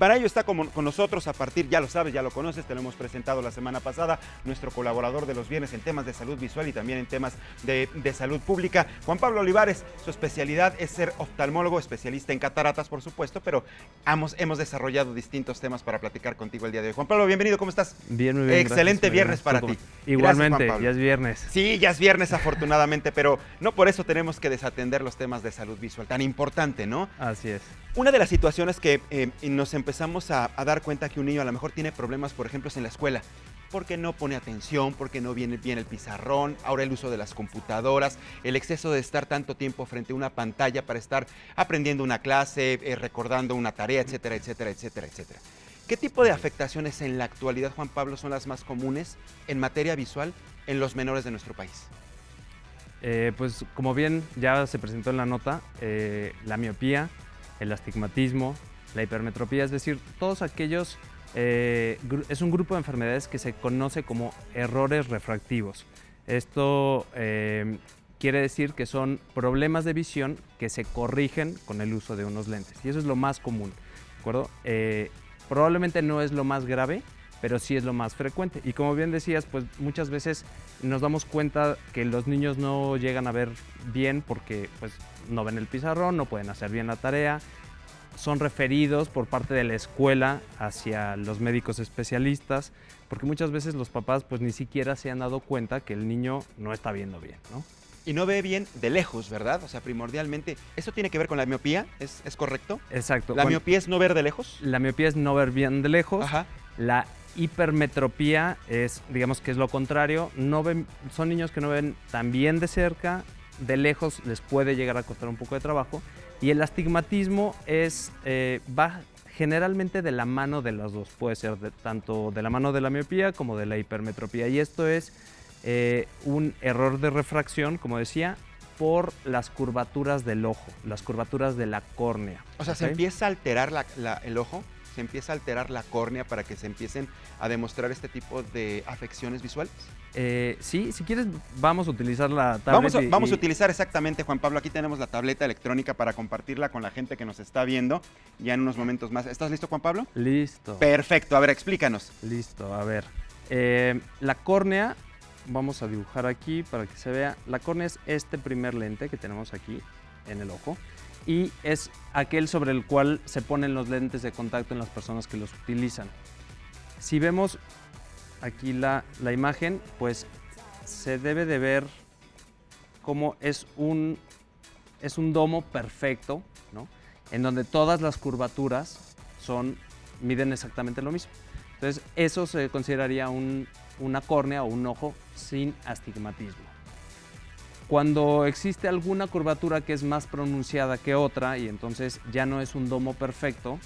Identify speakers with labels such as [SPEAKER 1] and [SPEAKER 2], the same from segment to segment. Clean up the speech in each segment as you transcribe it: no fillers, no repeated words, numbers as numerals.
[SPEAKER 1] para ello está con nosotros a partir, ya lo sabes, ya lo conoces, te lo hemos presentado la semana pasada, nuestro colaborador de los viernes en temas de salud visual y también en temas de salud pública, Juan Pablo Olivares. Su especialidad es ser oftalmólogo, especialista en cataratas, por supuesto, pero hemos desarrollado distintos temas para platicar contigo el día de hoy. Juan Pablo, bienvenido, ¿cómo estás?
[SPEAKER 2] Bien, muy bien.
[SPEAKER 1] Excelente viernes para ti.
[SPEAKER 2] Igualmente,
[SPEAKER 1] Gracias,
[SPEAKER 2] ya es viernes.
[SPEAKER 1] Sí, ya es viernes afortunadamente, pero no por eso tenemos que desatender los temas de salud visual, tan importante, ¿no?
[SPEAKER 2] Así es.
[SPEAKER 1] Una de las situaciones que nos empezamos a dar cuenta que un niño a lo mejor tiene problemas, por ejemplo, es en la escuela, porque no pone atención, porque no viene bien el pizarrón, ahora el uso de las computadoras, el exceso de estar tanto tiempo frente a una pantalla para estar aprendiendo una clase, recordando una tarea, etcétera, etcétera, etcétera, etcétera. ¿Qué tipo de afectaciones en la actualidad, Juan Pablo, son las más comunes en materia visual en los menores de nuestro país?
[SPEAKER 2] Pues como bien ya se presentó en la nota, la miopía, el astigmatismo, la hipermetropía, es decir, todos aquellos, es un grupo de enfermedades que se conoce como errores refractivos. Esto quiere decir que son problemas de visión que se corrigen con el uso de unos lentes, y eso es lo más común, ¿de acuerdo? Probablemente no es lo más grave, pero sí es lo más frecuente. Y como bien decías, pues muchas veces nos damos cuenta que los niños no llegan a ver bien porque pues, no ven el pizarrón, no pueden hacer bien la tarea, son referidos por parte de la escuela hacia los médicos especialistas, porque muchas veces los papás pues ni siquiera se han dado cuenta que el niño no está viendo bien, ¿no?
[SPEAKER 1] Y no ve bien de lejos, ¿verdad? O sea, primordialmente, ¿eso tiene que ver con la miopía? ¿Es correcto?
[SPEAKER 2] Exacto.
[SPEAKER 1] ¿La miopía es no ver de lejos?
[SPEAKER 2] La miopía es no ver bien de lejos.
[SPEAKER 1] Ajá.
[SPEAKER 2] La hipermetropía es, digamos que es lo contrario, son niños que no ven tan bien de cerca, de lejos les puede llegar a costar un poco de trabajo. Y el astigmatismo va generalmente de la mano de los dos, puede ser tanto de la mano de la miopía como de la hipermetropía. Y esto es un error de refracción, como decía, por las curvaturas del ojo, las curvaturas de la córnea.
[SPEAKER 1] O sea,
[SPEAKER 2] ¿okay?
[SPEAKER 1] ¿Se empieza a alterar el ojo? ¿Se empieza a alterar la córnea para que se empiecen a demostrar este tipo de afecciones visuales?
[SPEAKER 2] Sí, si quieres vamos a utilizar la tableta.
[SPEAKER 1] Vamos a utilizar exactamente, Juan Pablo, aquí tenemos la tableta electrónica para compartirla con la gente que nos está viendo ya en unos momentos más. ¿Estás listo, Juan Pablo?
[SPEAKER 2] Listo.
[SPEAKER 1] Perfecto, a ver, explícanos.
[SPEAKER 2] Listo, a ver. La córnea, vamos a dibujar aquí para que se vea. La córnea es este primer lente que tenemos aquí en el ojo y es aquel sobre el cual se ponen los lentes de contacto en las personas que los utilizan. Si vemos aquí la imagen, pues se debe de ver cómo es un domo perfecto, ¿no? En donde todas las curvaturas miden exactamente lo mismo. Entonces, eso se consideraría una córnea o un ojo sin astigmatismo. Cuando existe alguna curvatura que es más pronunciada que otra y entonces ya no es un domo perfecto,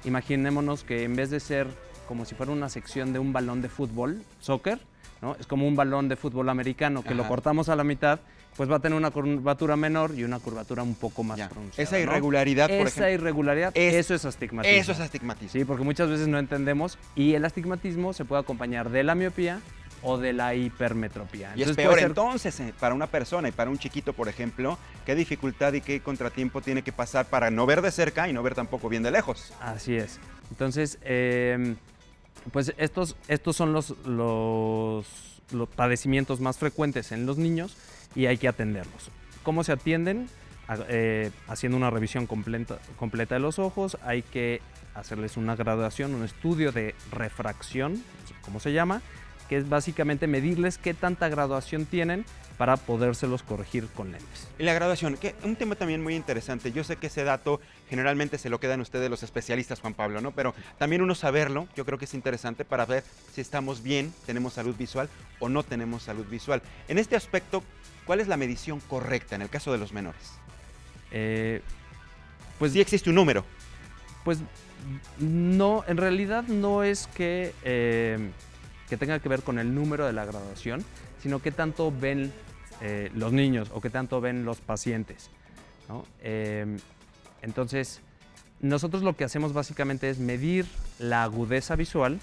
[SPEAKER 2] imaginémonos que en vez de ser como si fuera una sección de un balón de fútbol, soccer, ¿no? Es como un balón de fútbol americano que lo cortamos a la mitad, pues va a tener una curvatura menor y una curvatura un poco más pronunciada.
[SPEAKER 1] Esa irregularidad,
[SPEAKER 2] ¿no?
[SPEAKER 1] por
[SPEAKER 2] Esa
[SPEAKER 1] ejemplo.
[SPEAKER 2] irregularidad, eso es astigmatismo.
[SPEAKER 1] Eso es astigmatismo.
[SPEAKER 2] Sí, porque muchas veces no entendemos y el astigmatismo se puede acompañar de la miopía o de la hipermetropía.
[SPEAKER 1] Y es peor entonces para una persona y para un chiquito, por ejemplo, qué dificultad y qué contratiempo tiene que pasar para no ver de cerca y no ver tampoco bien de lejos.
[SPEAKER 2] Así es. Entonces, pues estos son los padecimientos más frecuentes en los niños y hay que atenderlos. ¿Cómo se atienden? Haciendo una revisión completa de los ojos, hay que hacerles una graduación, un estudio de refracción, ¿cómo se llama? Que es básicamente medirles qué tanta graduación tienen para podérselos corregir con lentes.
[SPEAKER 1] Y la graduación, que un tema también muy interesante. Yo sé que ese dato generalmente se lo quedan ustedes los especialistas, Juan Pablo, ¿no? Pero también uno saberlo, yo creo que es interesante para ver si estamos bien, tenemos salud visual o no tenemos salud visual. En este aspecto, ¿cuál es la medición correcta en el caso de los menores? Pues sí existe un número.
[SPEAKER 2] Pues no, en realidad no es que tenga que ver con el número de la graduación, sino qué tanto ven los niños o qué tanto ven los pacientes, ¿no? Entonces, nosotros lo que hacemos básicamente es medir la agudeza visual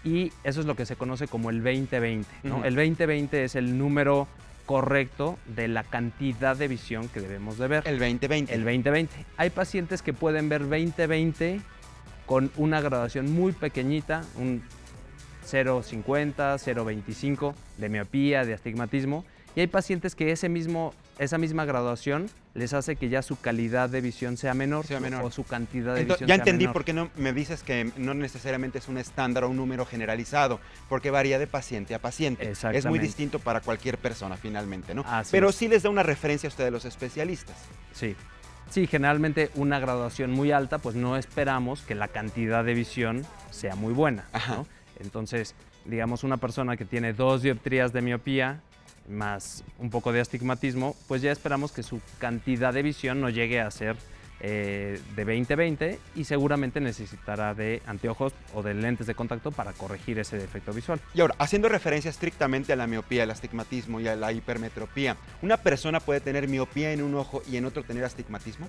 [SPEAKER 2] y eso es lo que se conoce como el 20/20, ¿no? El 20/20 es el número correcto de la cantidad de visión que debemos de ver.
[SPEAKER 1] El 20/20.
[SPEAKER 2] El 20/20. Hay pacientes que pueden ver 20/20 con una graduación muy pequeñita, un 0,50, 0,25 de miopía, de astigmatismo, y hay pacientes que esa misma graduación les hace que ya su calidad de visión sea menor, o su cantidad de visión
[SPEAKER 1] ya
[SPEAKER 2] sea
[SPEAKER 1] entendí
[SPEAKER 2] menor.
[SPEAKER 1] por qué no me dices que no necesariamente es un estándar o un número generalizado, porque varía de paciente a paciente. Es muy
[SPEAKER 2] Exactamente.
[SPEAKER 1] distinto para cualquier persona finalmente, ¿no?
[SPEAKER 2] Así
[SPEAKER 1] Pero
[SPEAKER 2] es.
[SPEAKER 1] sí les da una referencia a ustedes los especialistas.
[SPEAKER 2] Sí. Sí, generalmente una graduación muy alta, pues no esperamos que la cantidad de visión sea muy buena,
[SPEAKER 1] Ajá.
[SPEAKER 2] ¿no? Entonces, digamos, una persona que tiene 2 dioptrías de miopía más un poco de astigmatismo, pues ya esperamos que su cantidad de visión no llegue a ser de 20/20 y seguramente necesitará de anteojos o de lentes de contacto para corregir ese defecto visual.
[SPEAKER 1] Y ahora, haciendo referencia estrictamente a la miopía, el astigmatismo y a la hipermetropía, ¿una persona puede tener miopía en un ojo y en otro tener astigmatismo?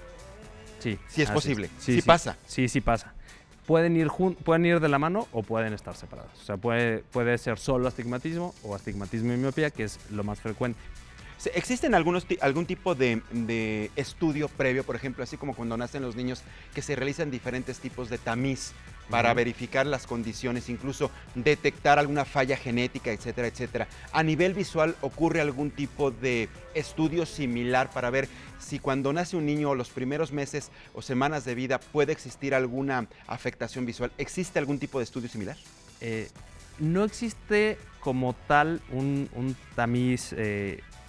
[SPEAKER 2] Sí.
[SPEAKER 1] Sí es
[SPEAKER 2] así
[SPEAKER 1] posible.
[SPEAKER 2] Sí,
[SPEAKER 1] Sí pasa.
[SPEAKER 2] Sí, sí pasa. Pueden ir de la mano o pueden estar separados. O sea, puede ser solo astigmatismo o astigmatismo y miopía, que es lo más frecuente.
[SPEAKER 1] ¿Existen algún tipo de estudio previo, por ejemplo, así como cuando nacen los niños, que se realizan diferentes tipos de tamiz para verificar las condiciones, incluso detectar alguna falla genética, etcétera, etcétera? ¿A nivel visual ocurre algún tipo de estudio similar para ver si cuando nace un niño o los primeros meses o semanas de vida puede existir alguna afectación visual? ¿Existe algún tipo de estudio similar?
[SPEAKER 2] No existe como tal un tamiz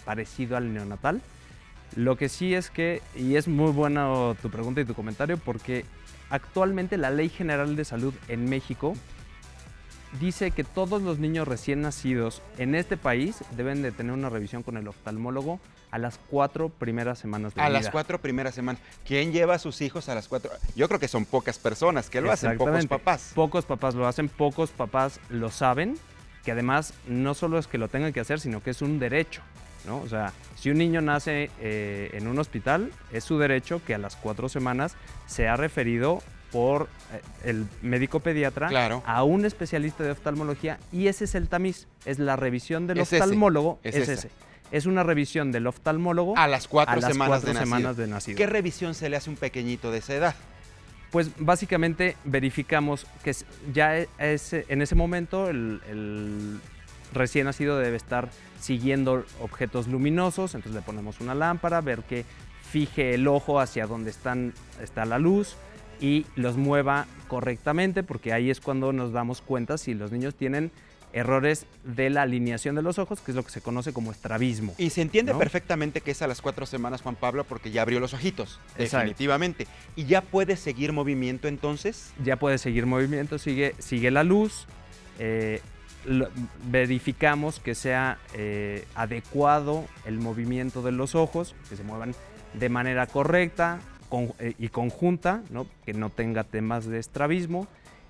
[SPEAKER 2] parecido al neonatal. Lo que sí es que, y es muy buena tu pregunta y tu comentario, porque actualmente la Ley General de Salud en México dice que todos los niños recién nacidos en este país deben de tener una revisión con el oftalmólogo a las 4 primeras semanas de vida.
[SPEAKER 1] A las 4 primeras semanas. ¿Quién lleva a sus hijos a las 4? Yo creo que son pocas personas que lo hacen, pocos papás.
[SPEAKER 2] Pocos papás lo hacen, pocos papás lo saben, que además no solo es que lo tengan que hacer, sino que es un derecho, ¿no? O sea, si un niño nace en un hospital, es su derecho que a las 4 semanas sea referido por el médico pediatra a un especialista de oftalmología, y ese es el tamiz, es la revisión del oftalmólogo, es ese. Es una revisión del oftalmólogo
[SPEAKER 1] a las 4 semanas
[SPEAKER 2] de nacido.
[SPEAKER 1] ¿Qué revisión se le hace a un pequeñito de esa edad?
[SPEAKER 2] Pues básicamente verificamos que ya en ese momento el recién nacido debe estar siguiendo objetos luminosos, entonces le ponemos una lámpara, ver que fije el ojo hacia donde está la luz y los mueva correctamente, porque ahí es cuando nos damos cuenta si los niños tienen errores de la alineación de los ojos, que es lo que se conoce como estrabismo.
[SPEAKER 1] Y se entiende,
[SPEAKER 2] ¿no?
[SPEAKER 1] Perfectamente que es a las 4 semanas, Juan Pablo, porque ya abrió los ojitos,
[SPEAKER 2] Exacto.
[SPEAKER 1] definitivamente. ¿Y ya puede seguir movimiento entonces?
[SPEAKER 2] Ya puede seguir movimiento, sigue la luz, verificamos que sea adecuado el movimiento de los ojos, que se muevan de manera correcta y conjunta, ¿no? Que no tenga temas de estrabismo,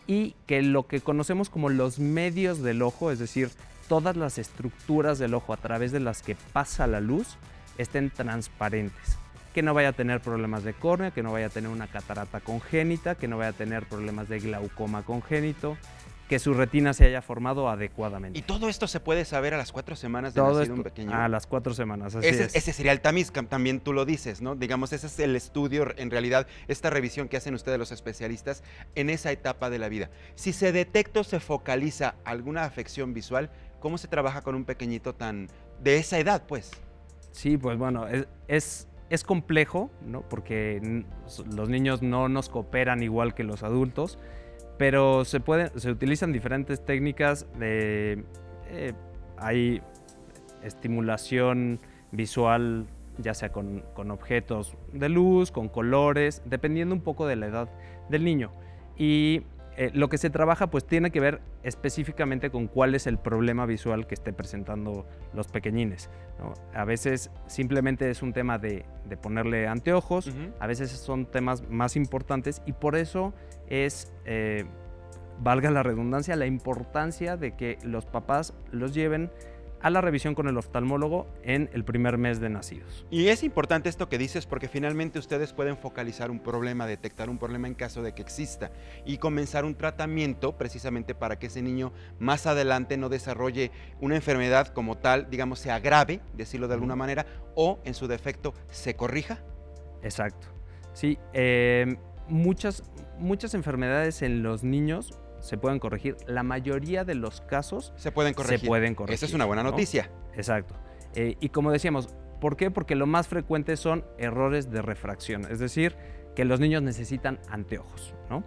[SPEAKER 2] y que lo que conocemos como los medios del ojo, es decir, todas las estructuras del ojo a través de las que pasa la luz, estén transparentes. Que no vaya a tener problemas de córnea, que no vaya a tener una catarata congénita, que no vaya a tener problemas de glaucoma congénito, que su retina se haya formado adecuadamente.
[SPEAKER 1] ¿Y todo esto se puede saber a las 4 semanas de nacido un pequeño?
[SPEAKER 2] A las 4 semanas, así es.
[SPEAKER 1] Ese sería el tamiz, también tú lo dices, ¿no? Digamos, ese es el estudio, en realidad, esta revisión que hacen ustedes los especialistas en esa etapa de la vida. Si se detecta o se focaliza alguna afección visual, ¿cómo se trabaja con un pequeñito de esa edad, pues?
[SPEAKER 2] Sí, pues bueno, es complejo, ¿no? Porque los niños no nos cooperan igual que los adultos, pero se utilizan diferentes técnicas hay estimulación visual, ya sea con objetos de luz, con colores, dependiendo un poco de la edad del niño. Y lo que se trabaja pues tiene que ver específicamente con cuál es el problema visual que esté presentando los pequeñines, ¿no? A veces simplemente es un tema de ponerle anteojos, a veces son temas más importantes, y por eso es, valga la redundancia, la importancia de que los papás los lleven a la revisión con el oftalmólogo en el primer mes de nacidos.
[SPEAKER 1] Y es importante esto que dices, porque finalmente ustedes pueden focalizar un problema, detectar un problema en caso de que exista y comenzar un tratamiento precisamente para que ese niño más adelante no desarrolle una enfermedad como tal, digamos, se agrave, decirlo de alguna manera, o en su defecto se corrija.
[SPEAKER 2] Exacto. Sí, muchas enfermedades en los niños se pueden corregir. La mayoría de los casos
[SPEAKER 1] Se pueden corregir.
[SPEAKER 2] se pueden corregir.
[SPEAKER 1] Esa es una buena
[SPEAKER 2] ¿no?
[SPEAKER 1] noticia.
[SPEAKER 2] Exacto. Y como decíamos, ¿por qué? Porque lo más frecuente son errores de refracción, es decir, que los niños necesitan anteojos, ¿no?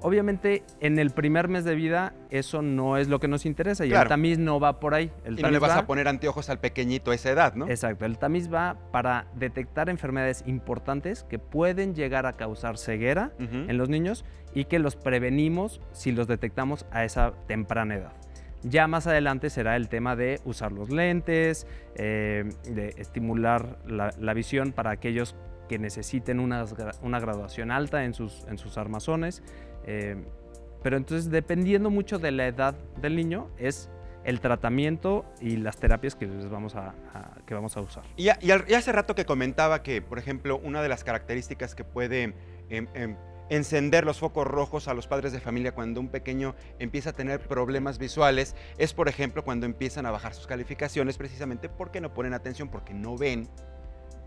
[SPEAKER 2] Obviamente, en el primer mes de vida, eso no es lo que nos interesa y
[SPEAKER 1] Claro.
[SPEAKER 2] el tamiz no va por ahí. El
[SPEAKER 1] Y no le
[SPEAKER 2] tamiz
[SPEAKER 1] vas
[SPEAKER 2] va-
[SPEAKER 1] a poner anteojos al pequeñito a esa edad, ¿no?
[SPEAKER 2] Exacto, el tamiz va para detectar enfermedades importantes que pueden llegar a causar ceguera
[SPEAKER 1] Ujú.
[SPEAKER 2] en los niños y que los prevenimos si los detectamos a esa temprana edad. Ya más adelante será el tema de usar los lentes, de estimular la visión para aquellos que necesiten una graduación alta en sus armazones. Pero entonces, dependiendo mucho de la edad del niño, es el tratamiento y las terapias que vamos a usar.
[SPEAKER 1] Y hace rato que comentaba que, por ejemplo, una de las características que puede encender los focos rojos a los padres de familia cuando un pequeño empieza a tener problemas visuales es, por ejemplo, cuando empiezan a bajar sus calificaciones, precisamente porque no ponen atención, porque no ven,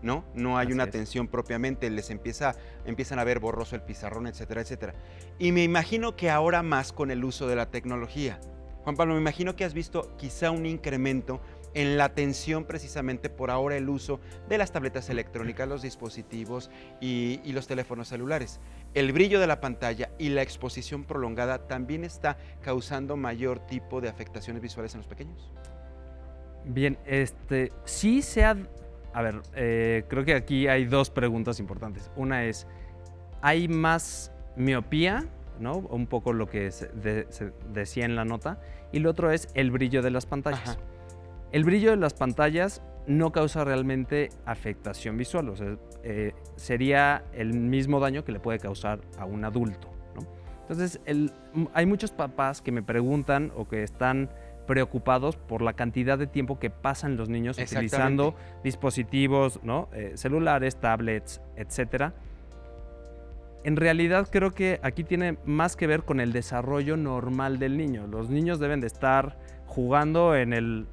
[SPEAKER 1] ¿no? No hay
[SPEAKER 2] Así
[SPEAKER 1] una
[SPEAKER 2] es.
[SPEAKER 1] atención propiamente, empiezan a ver borroso el pizarrón, etcétera, etcétera. Y me imagino que ahora más con el uso de la tecnología. Juan Pablo, me imagino que has visto quizá un incremento en la atención precisamente por ahora el uso de las tabletas electrónicas, los dispositivos y los teléfonos celulares. El brillo de la pantalla y la exposición prolongada también está causando mayor tipo de afectaciones visuales en los pequeños.
[SPEAKER 2] Bien, sí se ha... A ver, creo que aquí hay dos preguntas importantes. Una es, ¿hay más miopía? ¿No? Un poco lo que se decía en la nota. Y lo otro es el brillo de las pantallas.
[SPEAKER 1] Ajá.
[SPEAKER 2] El brillo de las pantallas no causa realmente afectación visual, o sea, sería el mismo daño que le puede causar a un adulto, ¿no? Entonces, hay muchos papás que me preguntan o que están preocupados por la cantidad de tiempo que pasan los niños utilizando dispositivos, ¿no? Celulares, tablets, etcétera. En realidad creo que aquí tiene más que ver con el desarrollo normal del niño. Los niños deben de estar jugando en el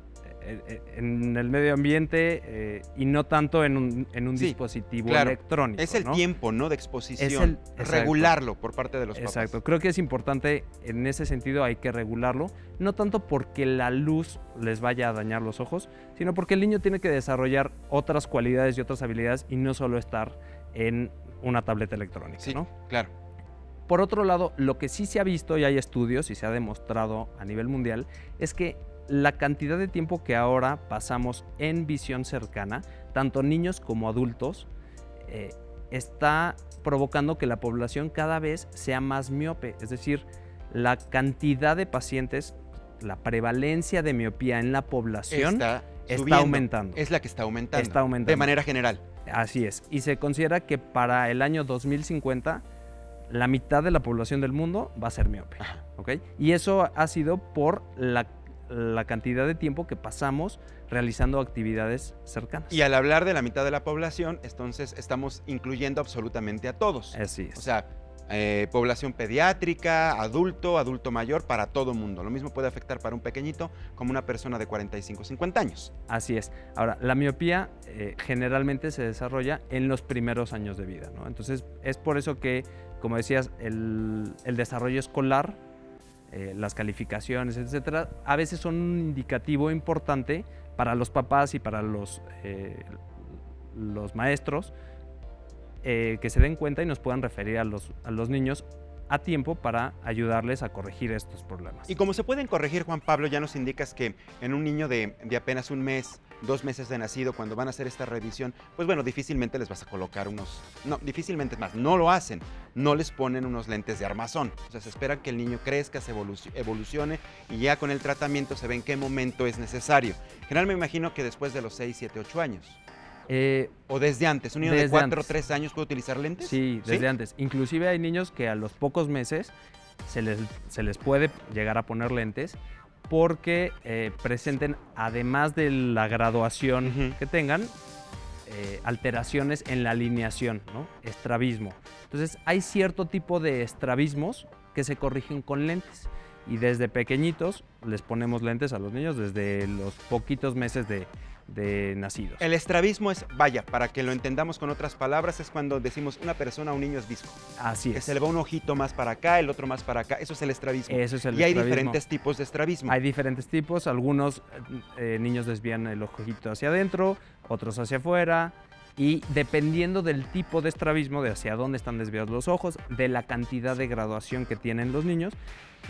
[SPEAKER 2] medio ambiente y no tanto en un
[SPEAKER 1] Sí,
[SPEAKER 2] dispositivo
[SPEAKER 1] claro.
[SPEAKER 2] electrónico.
[SPEAKER 1] Es el
[SPEAKER 2] ¿no?
[SPEAKER 1] tiempo, ¿no? De exposición,
[SPEAKER 2] Exacto.
[SPEAKER 1] regularlo por parte de los papás.
[SPEAKER 2] Exacto, creo que es importante, en ese sentido hay que regularlo, no tanto porque la luz les vaya a dañar los ojos, sino porque el niño tiene que desarrollar otras cualidades y otras habilidades y no solo estar en una tableta electrónica,
[SPEAKER 1] Sí,
[SPEAKER 2] ¿no?
[SPEAKER 1] claro.
[SPEAKER 2] Por otro lado, lo que sí se ha visto y hay estudios y se ha demostrado a nivel mundial es que la cantidad de tiempo que ahora pasamos en visión cercana, tanto niños como adultos, está provocando que la población cada vez sea más miope. Es decir, la cantidad de pacientes, la prevalencia de miopía en la población
[SPEAKER 1] Está
[SPEAKER 2] está aumentando.
[SPEAKER 1] Es la que está aumentando.
[SPEAKER 2] Está aumentando.
[SPEAKER 1] De manera general.
[SPEAKER 2] Así es. Y se considera que para el año 2050 la mitad de la población del mundo va a ser miope.
[SPEAKER 1] Ajá.
[SPEAKER 2] ¿Ok? Y eso ha sido por la cantidad de tiempo que pasamos realizando actividades cercanas.
[SPEAKER 1] Y al hablar de la mitad de la población, entonces estamos incluyendo absolutamente a todos.
[SPEAKER 2] Así es.
[SPEAKER 1] O sea, población pediátrica, adulto mayor, para todo mundo. Lo mismo puede afectar para un pequeñito como una persona de 45, 50 años.
[SPEAKER 2] Así es. Ahora, la miopía generalmente se desarrolla en los primeros años de vida, ¿no? Entonces, es por eso que, como decías, el desarrollo escolar, las calificaciones, etcétera, a veces son un indicativo importante para los papás y para los maestros, que se den cuenta y nos puedan referir a los niños a tiempo para ayudarles a corregir estos problemas.
[SPEAKER 1] Y como se pueden corregir, Juan Pablo, ya nos indicas que en un niño de apenas un mes, 2 meses de nacido, cuando van a hacer esta revisión, pues bueno, difícilmente les vas a colocar difícilmente más, no lo hacen, no les ponen unos lentes de armazón. O sea, se esperan que el niño crezca, se evolucione y ya con el tratamiento se ve en qué momento es necesario. Generalmente me imagino que después de los 6, 7, 8 años. O desde antes, un niño de 4 o 3 años puede utilizar lentes.
[SPEAKER 2] Sí, desde antes. Inclusive hay niños que a los pocos meses se les puede llegar a poner lentes porque presenten, además de la graduación que tengan, alteraciones en la alineación, ¿no? Estrabismo. Entonces hay cierto tipo de estrabismos que se corrigen con lentes. y desde pequeñitos les ponemos lentes a los niños desde los poquitos meses de nacidos.
[SPEAKER 1] El estrabismo es, vaya, para que lo entendamos con otras palabras, es cuando decimos una persona, un niño es visco.
[SPEAKER 2] Así
[SPEAKER 1] Que
[SPEAKER 2] es.
[SPEAKER 1] se le va un ojito más para acá, el otro más para acá. Eso es el estrabismo.
[SPEAKER 2] Eso es el
[SPEAKER 1] Y hay
[SPEAKER 2] estrabismo.
[SPEAKER 1] diferentes tipos de estrabismo.
[SPEAKER 2] Hay diferentes tipos, algunos niños desvían el ojito hacia adentro, otros hacia afuera, y dependiendo del tipo de estrabismo, de hacia dónde están desviados los ojos, de la cantidad de graduación que tienen los niños,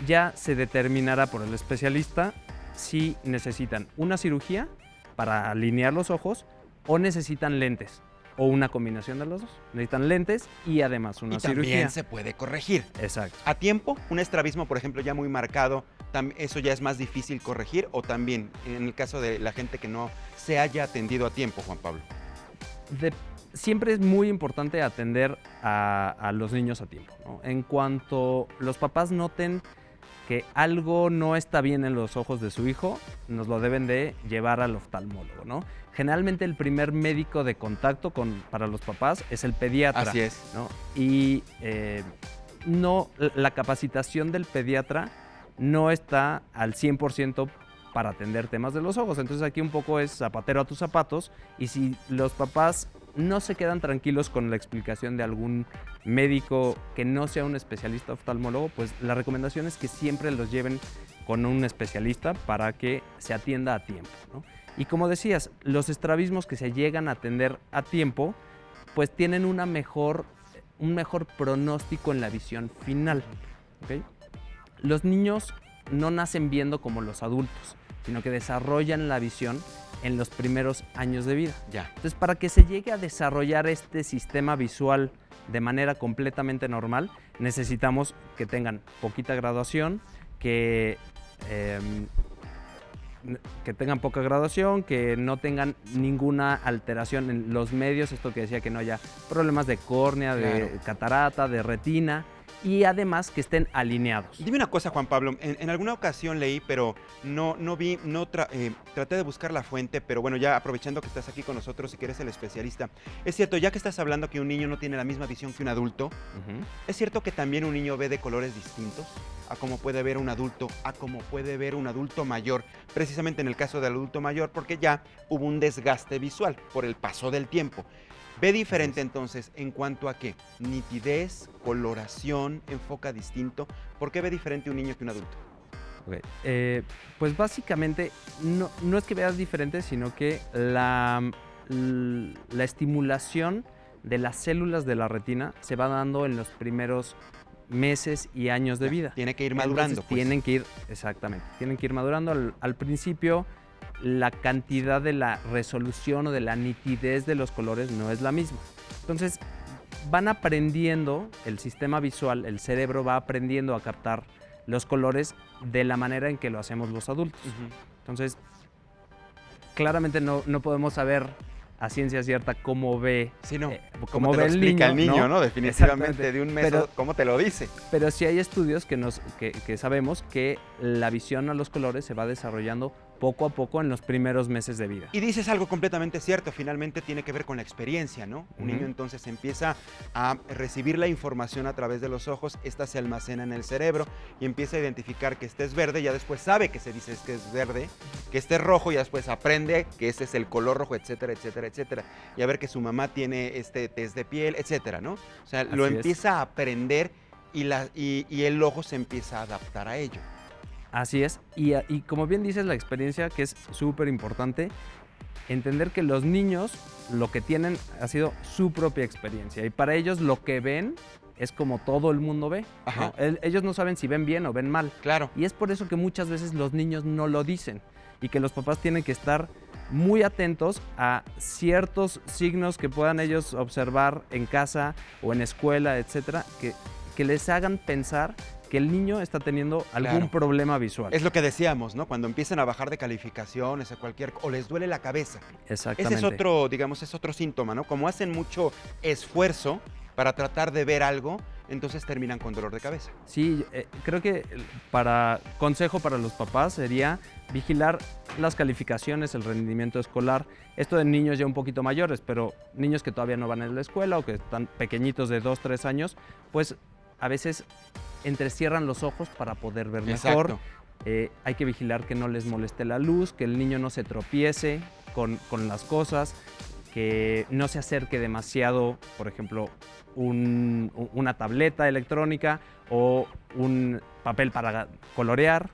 [SPEAKER 2] ya se determinará por el especialista si necesitan una cirugía para alinear los ojos o necesitan lentes, o una combinación de los dos. Necesitan lentes y además una
[SPEAKER 1] Y también
[SPEAKER 2] cirugía.
[SPEAKER 1] se puede corregir.
[SPEAKER 2] Exacto.
[SPEAKER 1] A tiempo, un estrabismo, por ejemplo, ya muy marcado, eso ya es más difícil corregir, o también en el caso de la gente que no se haya atendido a tiempo, Juan Pablo.
[SPEAKER 2] Siempre es muy importante atender a los niños a tiempo, ¿no? En cuanto los papás noten que algo no está bien en los ojos de su hijo, nos lo deben de llevar al oftalmólogo, ¿no? Generalmente el primer médico de contacto para los papás es el pediatra.
[SPEAKER 1] Así es.
[SPEAKER 2] ¿No? Y la capacitación del pediatra no está al 100% para atender temas de los ojos. Entonces aquí un poco es zapatero a tus zapatos, y si los papás no se quedan tranquilos con la explicación de algún médico que no sea un especialista oftalmólogo, pues la recomendación es que siempre los lleven con un especialista para que se atienda a tiempo, ¿no? Y como decías, los estrabismos que se llegan a atender a tiempo, pues tienen un mejor pronóstico en la visión final, ¿ok? Los niños no nacen viendo como los adultos, sino que desarrollan la visión en los primeros años de vida.
[SPEAKER 1] Ya.
[SPEAKER 2] Entonces, para que se llegue a desarrollar este sistema visual de manera completamente normal, necesitamos que tengan poquita graduación, que tengan poca graduación, que no tengan ninguna alteración en los medios, esto que decía, que no haya problemas de córnea, de catarata, de retina, y además que estén alineados.
[SPEAKER 1] Dime una cosa, Juan Pablo, en alguna ocasión leí, pero traté de buscar la fuente, pero bueno, ya aprovechando que estás aquí con nosotros y que eres el especialista, es cierto, ya que estás hablando que un niño no tiene la misma visión que un adulto, ¿es cierto que también un niño ve de colores distintos a como puede ver un adulto, a como puede ver un adulto mayor? Precisamente en el caso del adulto mayor, porque ya hubo un desgaste visual por el paso del tiempo. ¿Ve diferente entonces en cuanto a qué? Nitidez, coloración, enfoca distinto. ¿Por qué ve diferente un niño que un adulto?
[SPEAKER 2] Okay. Pues básicamente no es que veas diferente, sino que la estimulación de las células de la retina se va dando en los primeros meses y años de vida.
[SPEAKER 1] Tiene que ir madurando.
[SPEAKER 2] Entonces, tienen que ir madurando. Al principio, la cantidad de la resolución o de la nitidez de los colores no es la misma. Entonces, van aprendiendo, el sistema visual, el cerebro va aprendiendo a captar los colores de la manera en que lo hacemos los adultos. Entonces, claramente no podemos saber a ciencia cierta cómo ve,
[SPEAKER 1] cómo te lo explica el niño, ¿no? Definitivamente, de un mes, ¿cómo te lo dice?
[SPEAKER 2] Pero sí hay estudios que sabemos que la visión a los colores se va desarrollando poco a poco en los primeros meses de vida.
[SPEAKER 1] Y dices algo completamente cierto, finalmente tiene que ver con la experiencia, ¿no? Un niño entonces empieza a recibir la información a través de los ojos, esta se almacena en el cerebro y empieza a identificar que este es verde, ya después sabe que se dice que es verde, que este es rojo, y después aprende que ese es el color rojo, etcétera, etcétera, etcétera. Y a ver que su mamá tiene este test de piel, etcétera, ¿no? O sea, lo empieza a aprender y el ojo se empieza a adaptar a ello.
[SPEAKER 2] Así es, y como bien dices, la experiencia, que es súper importante, entender que los niños lo que tienen ha sido su propia experiencia, y para ellos lo que ven es como todo el mundo ve, ¿no? Ellos no saben si ven bien o ven mal.
[SPEAKER 1] Claro.
[SPEAKER 2] Y es por eso que muchas veces los niños no lo dicen, y que los papás tienen que estar muy atentos a ciertos signos que puedan ellos observar en casa o en escuela, etcétera, que les hagan pensar que el niño está teniendo algún problema visual.
[SPEAKER 1] Es lo que decíamos, ¿no? Cuando empiezan a bajar de calificaciones o les duele la cabeza.
[SPEAKER 2] Exactamente.
[SPEAKER 1] Ese es otro, digamos, es otro síntoma, ¿no? Como hacen mucho esfuerzo para tratar de ver algo, entonces terminan con dolor de cabeza.
[SPEAKER 2] Sí, creo que consejo para los papás sería vigilar las calificaciones, el rendimiento escolar. Esto de niños ya un poquito mayores, pero niños que todavía no van a la escuela o que están pequeñitos de 2, 3 años, pues a veces entrecierran los ojos para poder ver mejor.
[SPEAKER 1] Exacto.
[SPEAKER 2] Hay que vigilar que no les moleste la luz, que el niño no se tropiece con las cosas, que no se acerque demasiado, por ejemplo, una tableta electrónica o un papel para colorear,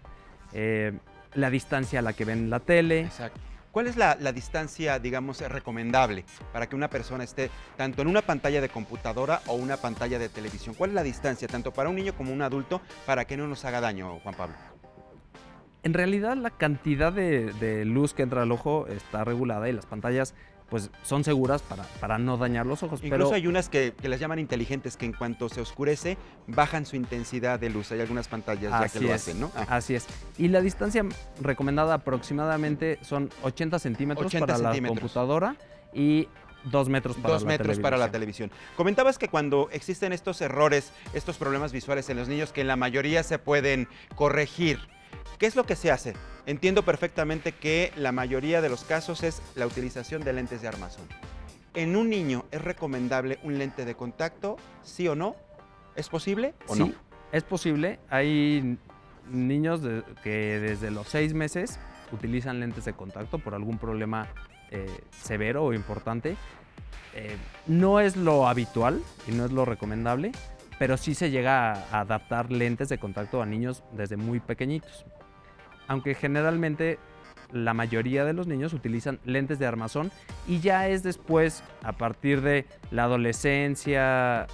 [SPEAKER 2] la distancia a la que ven la tele.
[SPEAKER 1] Exacto. ¿Cuál es la distancia, digamos, recomendable para que una persona esté tanto en una pantalla de computadora o una pantalla de televisión? ¿Cuál es la distancia, tanto para un niño como un adulto, para que no nos haga daño, Juan Pablo?
[SPEAKER 2] En realidad, la cantidad de luz que entra al ojo está regulada y las pantallas pues son seguras para no dañar los ojos.
[SPEAKER 1] Incluso
[SPEAKER 2] pero
[SPEAKER 1] hay unas que las llaman inteligentes, que en cuanto se oscurece, bajan su intensidad de luz. Hay algunas pantallas ya que lo hacen, ¿no?
[SPEAKER 2] Así es. Y la distancia recomendada aproximadamente son 80 centímetros
[SPEAKER 1] 80
[SPEAKER 2] para la computadora y 2 metros para
[SPEAKER 1] 2 metros para la televisión. Comentabas que cuando existen estos errores, estos problemas visuales en los niños, que en la mayoría se pueden corregir, ¿qué es lo que se hace? Entiendo perfectamente que la mayoría de los casos es la utilización de lentes de armazón. ¿En un niño es recomendable un lente de contacto, sí o no? ¿Es posible o no?
[SPEAKER 2] Sí, es posible. Hay niños que desde los 6 meses utilizan lentes de contacto por algún problema severo o importante. No es lo habitual y no es lo recomendable, pero sí se llega a adaptar lentes de contacto a niños desde muy pequeñitos. Aunque generalmente la mayoría de los niños utilizan lentes de armazón y ya es después, a partir de la adolescencia,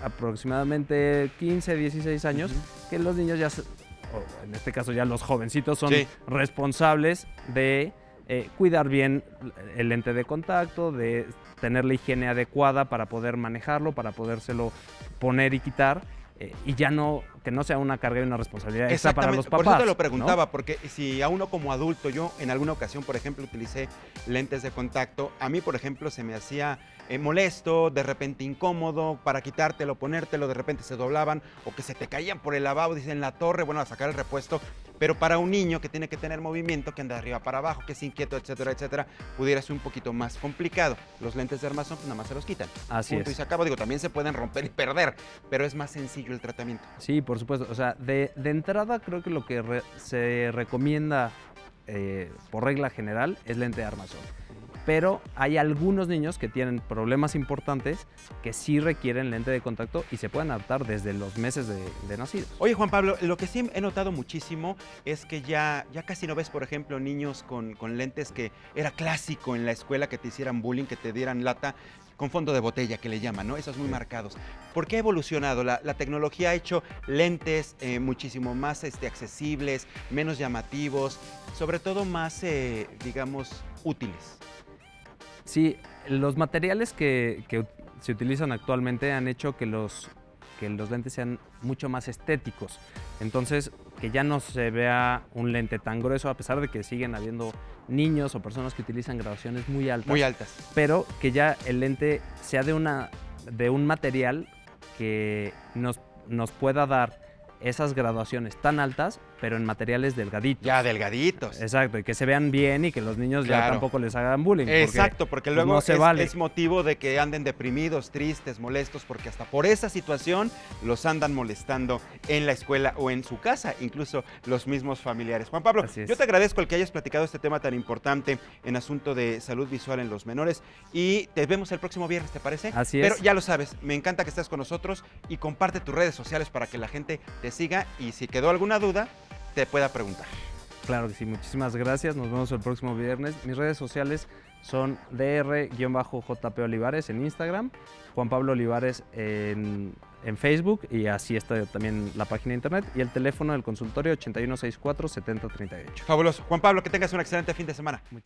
[SPEAKER 2] aproximadamente 15, 16 años, que los niños ya, o en este caso ya los jovencitos, son responsables de cuidar bien el lente de contacto, de tener la higiene adecuada para poder manejarlo, para podérselo poner y quitar. Y ya no, que no sea una carga y una responsabilidad extra para los papás.
[SPEAKER 1] Por eso te lo preguntaba,
[SPEAKER 2] ¿no?
[SPEAKER 1] porque si a uno como adulto, yo en alguna ocasión, por ejemplo, utilicé lentes de contacto, a mí, por ejemplo, se me hacía molesto, de repente incómodo, para quitártelo, ponértelo, de repente se doblaban o que se te caían por el lavabo, dicen la torre, bueno, a sacar el repuesto. Pero para un niño que tiene que tener movimiento, que anda de arriba para abajo, que es inquieto, etcétera, etcétera, pudiera ser un poquito más complicado. Los lentes de armazón, pues nada más se los quitan.
[SPEAKER 2] Así
[SPEAKER 1] Punto
[SPEAKER 2] es.
[SPEAKER 1] y se acaba. Digo, también se pueden romper y perder, pero es más sencillo el tratamiento.
[SPEAKER 2] Sí, por supuesto. O sea, de entrada creo que lo que se recomienda por regla general es lente de armazón. Pero hay algunos niños que tienen problemas importantes que sí requieren lente de contacto y se pueden adaptar desde los meses de nacidos.
[SPEAKER 1] Oye, Juan Pablo, lo que sí he notado muchísimo es que ya casi no ves, por ejemplo, niños con lentes que era clásico en la escuela que te hicieran bullying, que te dieran lata con fondo de botella, que le llaman, ¿no? Esos muy marcados. ¿Por qué ha evolucionado? La tecnología ha hecho lentes muchísimo más accesibles, menos llamativos, sobre todo más, digamos, útiles.
[SPEAKER 2] Sí, los materiales que se utilizan actualmente han hecho que los lentes sean mucho más estéticos. Entonces, que ya no se vea un lente tan grueso, a pesar de que siguen habiendo niños o personas que utilizan graduaciones muy altas.
[SPEAKER 1] Muy altas.
[SPEAKER 2] Pero que ya el lente sea de un material que nos pueda dar esas graduaciones tan altas, pero en materiales delgaditos.
[SPEAKER 1] Ya delgaditos.
[SPEAKER 2] Exacto, y que se vean bien y que los niños ya tampoco les hagan bullying.
[SPEAKER 1] Exacto, porque luego
[SPEAKER 2] no se vale.
[SPEAKER 1] Es motivo de que anden deprimidos, tristes, molestos, porque hasta por esa situación los andan molestando en la escuela o en su casa, incluso los mismos familiares. Juan Pablo, yo te agradezco el que hayas platicado este tema tan importante en asunto de salud visual en los menores y te vemos el próximo viernes, ¿te parece?
[SPEAKER 2] Así es.
[SPEAKER 1] Pero ya lo sabes, me encanta que estés con nosotros y comparte tus redes sociales para que la gente te siga y si quedó alguna duda, te pueda preguntar.
[SPEAKER 2] Claro que sí, muchísimas gracias. Nos vemos el próximo viernes. Mis redes sociales son dr-jp Olivares en Instagram, Juan Pablo Olivares en Facebook y así está también la página de internet y el teléfono del consultorio 8164-7038.
[SPEAKER 1] Fabuloso. Juan Pablo, que tengas un excelente fin de semana.